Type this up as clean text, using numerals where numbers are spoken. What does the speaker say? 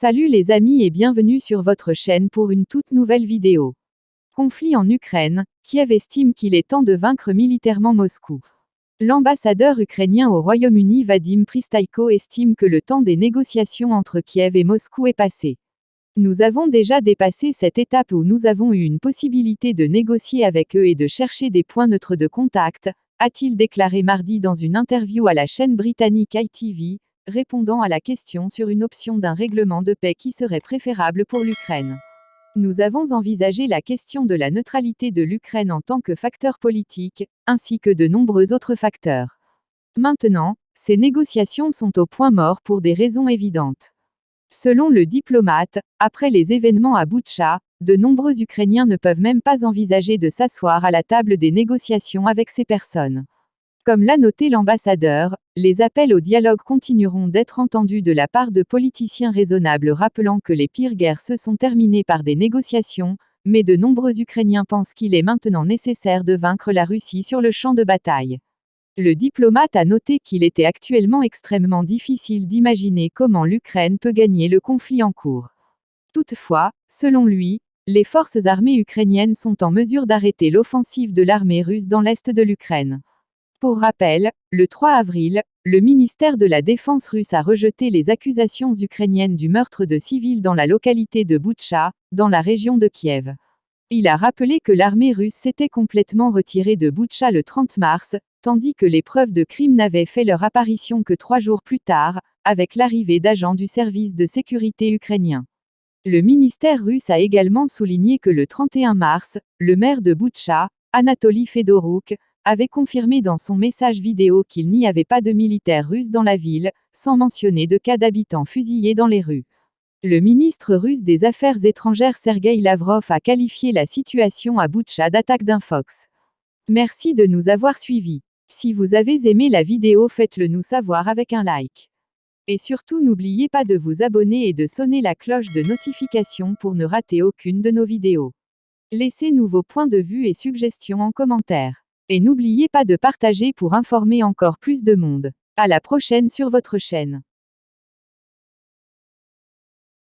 Salut les amis et bienvenue sur votre chaîne pour une toute nouvelle vidéo. Conflit en Ukraine, Kiev estime qu'il est temps de vaincre militairement Moscou. L'ambassadeur ukrainien au Royaume-Uni Vadim Pristaiko estime que le temps des négociations entre Kiev et Moscou est passé. Nous avons déjà dépassé cette étape où nous avons eu une possibilité de négocier avec eux et de chercher des points neutres de contact, a-t-il déclaré mardi dans une interview à la chaîne britannique ITV, répondant à la question sur une option d'un règlement de paix qui serait préférable pour l'Ukraine. Nous avons envisagé la question de la neutralité de l'Ukraine en tant que facteur politique, ainsi que de nombreux autres facteurs. Maintenant, ces négociations sont au point mort pour des raisons évidentes. Selon le diplomate, après les événements à Boutcha, de nombreux Ukrainiens ne peuvent même pas envisager de s'asseoir à la table des négociations avec ces personnes. Comme l'a noté l'ambassadeur, les appels au dialogue continueront d'être entendus de la part de politiciens raisonnables rappelant que les pires guerres se sont terminées par des négociations, mais de nombreux Ukrainiens pensent qu'il est maintenant nécessaire de vaincre la Russie sur le champ de bataille. Le diplomate a noté qu'il était actuellement extrêmement difficile d'imaginer comment l'Ukraine peut gagner le conflit en cours. Toutefois, selon lui, les forces armées ukrainiennes sont en mesure d'arrêter l'offensive de l'armée russe dans l'est de l'Ukraine. Pour rappel, le 3 avril, le ministère de la Défense russe a rejeté les accusations ukrainiennes du meurtre de civils dans la localité de Boutcha, dans la région de Kiev. Il a rappelé que l'armée russe s'était complètement retirée de Boutcha le 30 mars, tandis que les preuves de crime n'avaient fait leur apparition que 3 jours plus tard, avec l'arrivée d'agents du service de sécurité ukrainien. Le ministère russe a également souligné que le 31 mars, le maire de Boutcha, Anatoly Fedoruk, avait confirmé dans son message vidéo qu'il n'y avait pas de militaires russes dans la ville, sans mentionner de cas d'habitants fusillés dans les rues. Le ministre russe des Affaires étrangères Sergueï Lavrov a qualifié la situation à Boutcha d'attaque d'un fox. Merci de nous avoir suivis. Si vous avez aimé la vidéo, faites-le nous savoir avec un like. Et surtout n'oubliez pas de vous abonner et de sonner la cloche de notification pour ne rater aucune de nos vidéos. Laissez-nous vos points de vue et suggestions en commentaire. Et n'oubliez pas de partager pour informer encore plus de monde. À la prochaine sur votre chaîne.